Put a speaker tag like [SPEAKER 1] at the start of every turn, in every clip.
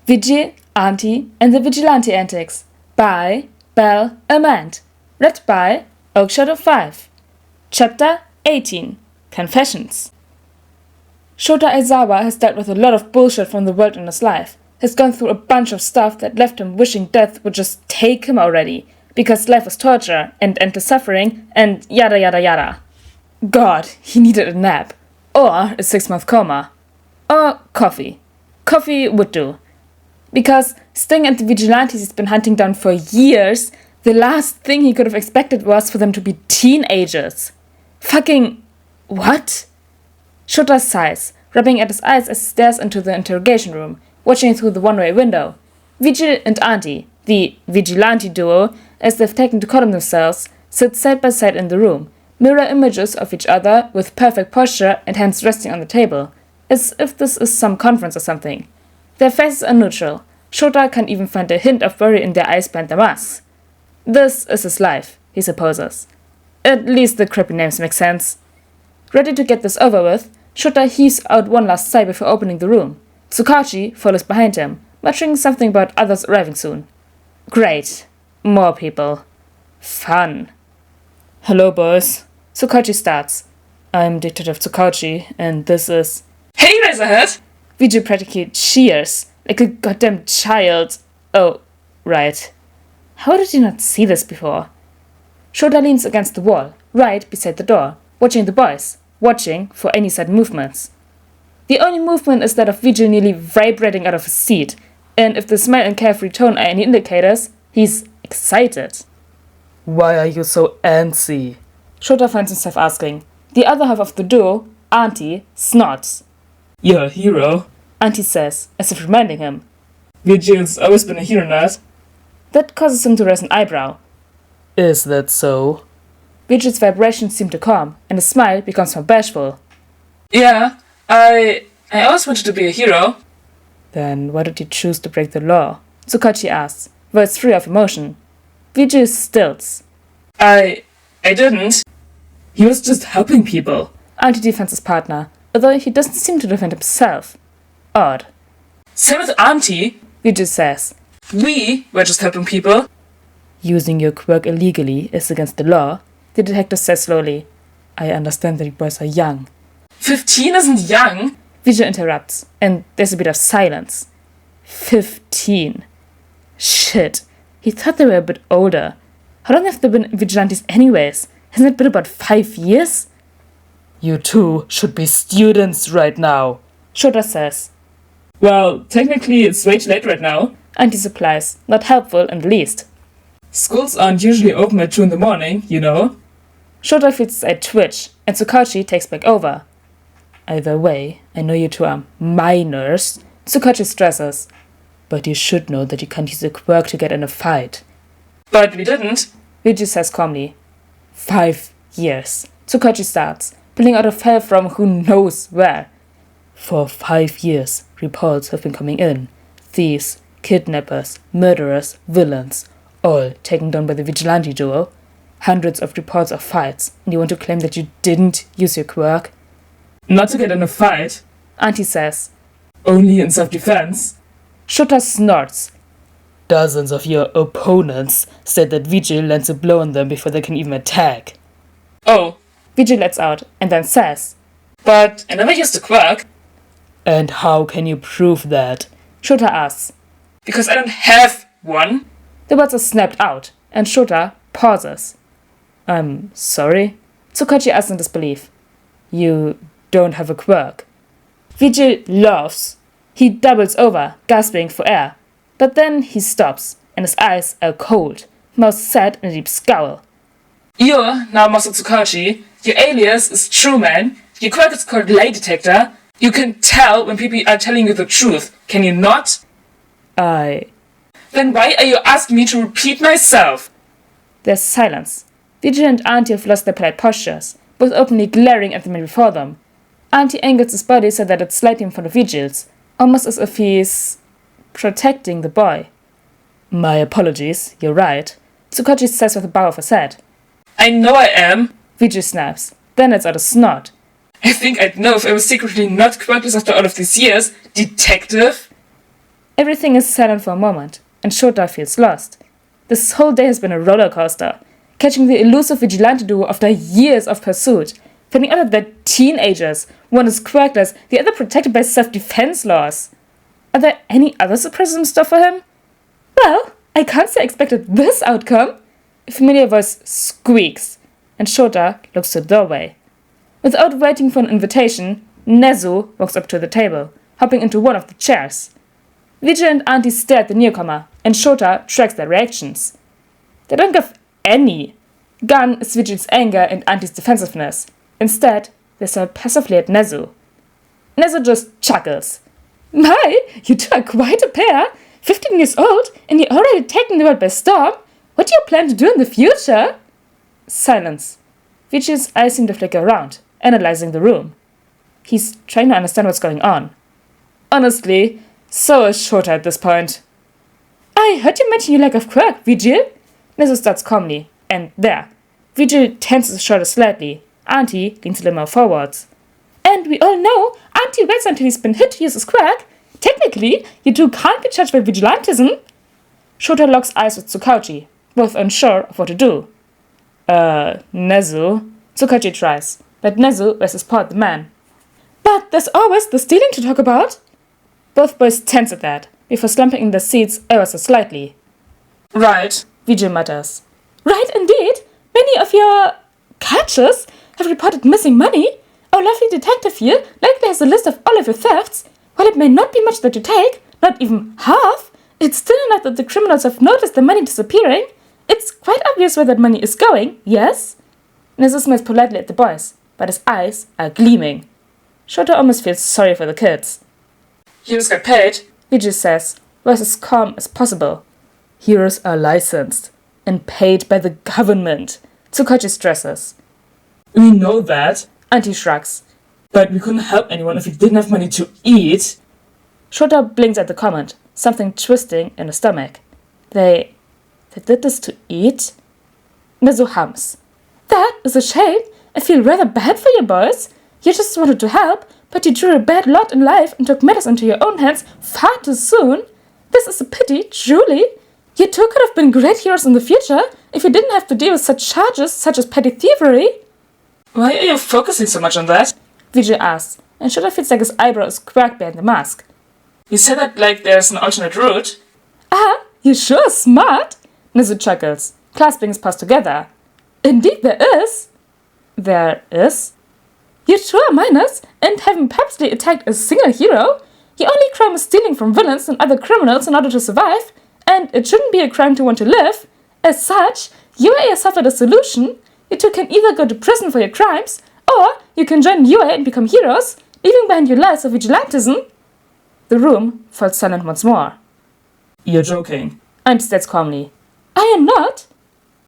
[SPEAKER 1] Vigil, Ante, and the Vigilante Antics by BelleAmant. Read by Oakshadow 5. Chapter 18. Confessions. Shota Aizawa has dealt with a lot of bullshit from the world in his life. He's gone through a bunch of stuff that left him wishing death would just take him already, because life was torture and endless suffering and yada yada yada. God, he needed a nap. Or a 6-month coma. Or coffee. Coffee would do. Because Sting and the Vigilantes he's been hunting down for years, the last thing he could have expected was for them to be teenagers. Fucking what? Shota sighs, rubbing at his eyes as he stares into the interrogation room, watching through the one-way window. Vigil and Ante, the vigilante duo, as they've taken to call themselves, sit side by side in the room, mirror images of each other with perfect posture and hands resting on the table, as if this is some conference or something. Their faces are neutral. Shota can't even find a hint of worry in their eyes behind their masks. This is his life, he supposes. At least the crappy names make sense. Ready to get this over with, Shota heaves out one last sigh before opening the room. Tsukachi follows behind him, muttering something about others arriving soon. Great. More people. Fun. Hello, boys. Tsukachi starts. I'm Detective Tsukachi, and this is...
[SPEAKER 2] Hey, Razorhead!
[SPEAKER 1] Vigil practically cheers, like a goddamn child. Oh, right. How did you not see this before? Shota leans against the wall, right beside the door, watching the boys, watching for any sudden movements. The only movement is that of Vigil nearly vibrating out of his seat, and if the smile and carefree tone are any indicators, he's excited.
[SPEAKER 2] Why are you so antsy?
[SPEAKER 1] Shota finds himself asking. The other half of the duo, Ante, snorts.
[SPEAKER 2] You're a hero,
[SPEAKER 1] Ante says, as if reminding him.
[SPEAKER 2] Vigil's always been a hero, Nat.
[SPEAKER 1] That causes him to raise an eyebrow.
[SPEAKER 2] Is that so?
[SPEAKER 1] Vigil's vibrations seem to calm, and his smile becomes more bashful.
[SPEAKER 2] Yeah, I always wanted to be a hero.
[SPEAKER 1] Then why did you choose to break the law? Tsukachi asks, voice free of emotion. Vigil stilts.
[SPEAKER 2] I didn't. He was just helping people.
[SPEAKER 1] Ante defends his partner, although he doesn't seem to defend himself. Odd.
[SPEAKER 2] Same with Ante.
[SPEAKER 1] Vigil says.
[SPEAKER 2] We were just helping people.
[SPEAKER 1] Using your quirk illegally is against the law, the detective says slowly. I understand that you boys are young.
[SPEAKER 2] 15 isn't young.
[SPEAKER 1] Vigil interrupts, and there's a bit of silence. 15. Shit. He thought they were a bit older. How long have they been vigilantes anyways? Hasn't it been about 5 years?
[SPEAKER 2] You two should be students right now,
[SPEAKER 1] Shota says.
[SPEAKER 2] Well, technically it's way too late right now.
[SPEAKER 1] Ante supplies, not helpful in the least.
[SPEAKER 2] Schools aren't usually open at 2 in the morning, you know.
[SPEAKER 1] Shota feels his eye twitch, and Tsukachi takes back over. Either way, I know you two are minors, Tsukachi stresses. But you should know that you can't use a quirk to get in a fight.
[SPEAKER 2] But we didn't,
[SPEAKER 1] Vigil says calmly. 5 years. Tsukachi starts, pulling out of hell from who knows where. For 5 years, reports have been coming in. Thieves, kidnappers, murderers, villains, all taken down by the vigilante duo. Hundreds of reports of fights, and you want to claim that you didn't use your quirk?
[SPEAKER 2] Not to get in a fight,
[SPEAKER 1] Ante says.
[SPEAKER 2] Only in self-defense.
[SPEAKER 1] Shota snorts.
[SPEAKER 2] Dozens of your opponents said that Vigil lands a blow on them before they can even attack. Oh.
[SPEAKER 1] Vigil lets out, and then says.
[SPEAKER 2] But I never used a quirk.
[SPEAKER 1] And how can you prove that? Shota asks.
[SPEAKER 2] Because I don't have one.
[SPEAKER 1] The words are snapped out, and Shota pauses. I'm sorry? Tsukachi asks in disbelief. You don't have a quirk. Vigil laughs. He doubles over, gasping for air. But then he stops, and his eyes are cold, mouth set in a deep scowl.
[SPEAKER 2] You're now Master Tsukachi. Your alias is True Man. Your quirk is called Lie Detector. You can tell when people are telling you the truth. Can you not? Then why are you asking me to repeat myself?
[SPEAKER 1] There's silence. Vigil and Ante have lost their polite postures, both openly glaring at the man before them. Ante angles his body so that it's slightly in front of Vigil's, almost as if he's protecting the boy. My apologies, you're right, Tsukachi says with a bow of his head.
[SPEAKER 2] I know I am.
[SPEAKER 1] Vigil snaps, then lets out a snort.
[SPEAKER 2] I think I'd know if I was secretly not quirkless after all of these years, detective.
[SPEAKER 1] Everything is silent for a moment, and Shota feels lost. This whole day has been a roller coaster, catching the elusive vigilante duo after years of pursuit, finding out that they're teenagers, one is quirkless, the other protected by self-defense laws. Are there any other surprises in store for him? Well, I can't say I expected this outcome. A familiar voice squeaks, and Shota looks to the doorway. Without waiting for an invitation, Nezu walks up to the table, hopping into one of the chairs. Vigil and Ante stare at the newcomer, and Shota tracks their reactions. They don't give any. Gone is Vigil's anger and Ante's defensiveness. Instead, they stare passively at Nezu. Nezu just chuckles. My, you two are quite a pair. 15 years old, and you're already taking the world by storm. What do you plan to do in the future? Silence. Vigil's eyes seem to flicker around, analyzing the room. He's trying to understand what's going on. Honestly, so is Shota at this point. I heard you mention your lack of quirk, Vigil. Nezu starts calmly, and there. Vigil tenses his shoulders slightly. Ante leans a little more forwards. And we all know Ante waits until he's been hit to use his quirk. Technically, you two can't be charged by vigilantism. Shota locks eyes with Tsukauchi, both unsure of what to do. Nezu. Tsukauchi tries, but Nezu rests his paw at the man. But there's always the stealing to talk about. Both boys tense at that, before slumping in their seats ever so slightly.
[SPEAKER 2] Right,
[SPEAKER 1] Vigil mutters. Right indeed. Many of your catchers have reported missing money. Our lovely detective here likely has a list of all of your thefts. While it may not be much that you take, not even half, it's still enough that the criminals have noticed the money disappearing. It's quite obvious where that money is going, yes? Nezu smiles politely at the boys, but his eyes are gleaming. Shota almost feels sorry for the kids.
[SPEAKER 2] Heroes get paid,
[SPEAKER 1] Vigil says, voice as calm as possible. Heroes are licensed and paid by the government, Tsukauchi stresses.
[SPEAKER 2] We know that,
[SPEAKER 1] Ante shrugs.
[SPEAKER 2] but we couldn't help anyone if we didn't have money to eat.
[SPEAKER 1] Shota blinks at the comment, something twisting in his stomach. They did this to eat? Nezu hums. That is a shame. I feel rather bad for you boys. You just wanted to help, but you drew a bad lot in life and took matters into your own hands far too soon. This is a pity, truly. You two could have been great heroes in the future if you didn't have to deal with such charges such as petty thievery.
[SPEAKER 2] Why are you focusing so much on that?
[SPEAKER 1] Vigil asks, and Shota feels like his eyebrow is quirked behind the mask.
[SPEAKER 2] You said that like there's an alternate route.
[SPEAKER 1] Ah, you sure are smart, Nezu chuckles, clasping his paws together. Indeed there is. There is? You two are minors and haven't purposely attacked a single hero. Your only crime is stealing from villains and other criminals in order to survive, and it shouldn't be a crime to want to live. As such, UA has offered a solution. You two can either go to prison for your crimes, or you can join UA and become heroes, leaving behind your lives of vigilantism. The room falls silent once more.
[SPEAKER 2] You're joking.
[SPEAKER 1] Ante states calmly. I am not,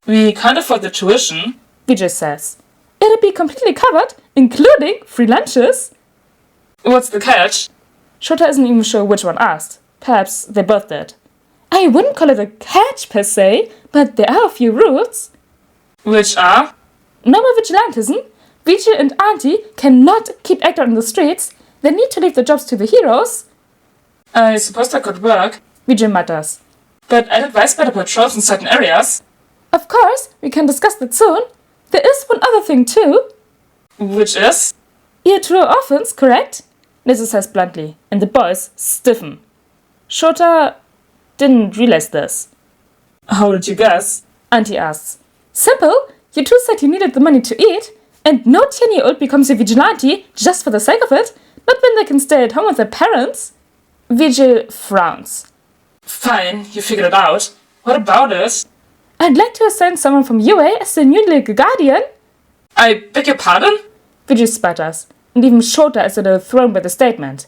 [SPEAKER 2] We can't afford the tuition.
[SPEAKER 1] Vigil says. It'll be completely covered, including free lunches.
[SPEAKER 2] What's the catch?
[SPEAKER 1] Shota isn't even sure which one asked. Perhaps they both did. I wouldn't call it a catch per se, but there are a few rules.
[SPEAKER 2] Which are?
[SPEAKER 1] No more vigilantism. Vigil and Ante cannot keep acting on the streets. They need to leave the jobs to the heroes.
[SPEAKER 2] I suppose that could work,
[SPEAKER 1] Vigil mutters.
[SPEAKER 2] but I'd advise better patrols in certain areas.
[SPEAKER 1] Of course, we can discuss that soon. There is one other thing too.
[SPEAKER 2] Which is?
[SPEAKER 1] You two are orphans, correct? Nezu says bluntly, and the boys stiffen. Shota didn't realize this.
[SPEAKER 2] How did you guess?
[SPEAKER 1] Ante asks. Simple. You two said you needed the money to eat, and no 10-year-old becomes a vigilante just for the sake of it, not when they can stay at home with their parents. Vigil frowns.
[SPEAKER 2] Fine, you figured it out. What about it?
[SPEAKER 1] I'd like to assign someone from UA as the new legal guardian.
[SPEAKER 2] I beg your pardon?
[SPEAKER 1] Vigil sputters, and even Shota is a little thrown by the statement.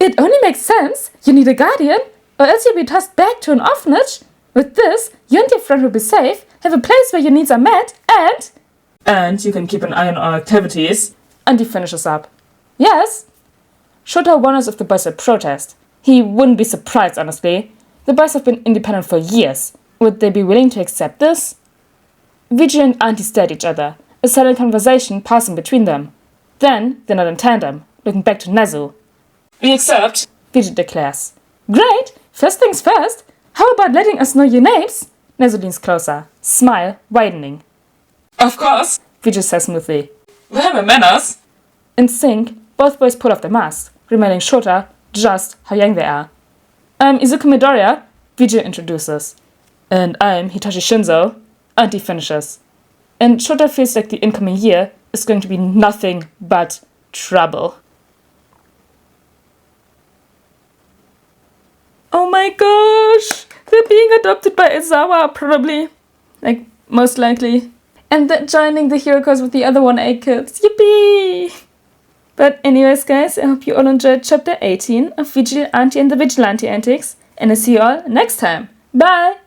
[SPEAKER 1] It only makes sense. You need a guardian, or else you'll be tossed back to an orphanage. With this, you and your friend will be safe, have a place where your needs are met, and...
[SPEAKER 2] And you can keep an eye on our activities.
[SPEAKER 1] Ante finishes up. Yes. Shota wonders if the boys will protest. He wouldn't be surprised, honestly. The boys have been independent for years. Would they be willing to accept this? Vigil and Ante stare at each other, a silent conversation passing between them. Then they nod in tandem, looking back to Nezu.
[SPEAKER 2] We accept.
[SPEAKER 1] Vigil declares. Great! First things first, how about letting us know your names? Nezu leans closer, smile widening.
[SPEAKER 2] Of course.
[SPEAKER 1] Vigil says smoothly.
[SPEAKER 2] We have manners.
[SPEAKER 1] In sync, both boys pull off their masks, remaining shorter, just how young they are. I'm Izuku Midoriya, Vigil introduces. And I'm Hitachi Shinzo, Ante finishes. And Shota feels like the incoming year is going to be nothing but trouble. Oh my gosh! They're being adopted by Izawa, probably. Like, most likely. And they're joining the hero cause with the other 1A kids. Yippee! But anyways, guys, I hope you all enjoyed chapter 18 of Vigil, Ante and the Vigilante Antics. And I'll see you all next time. Bye!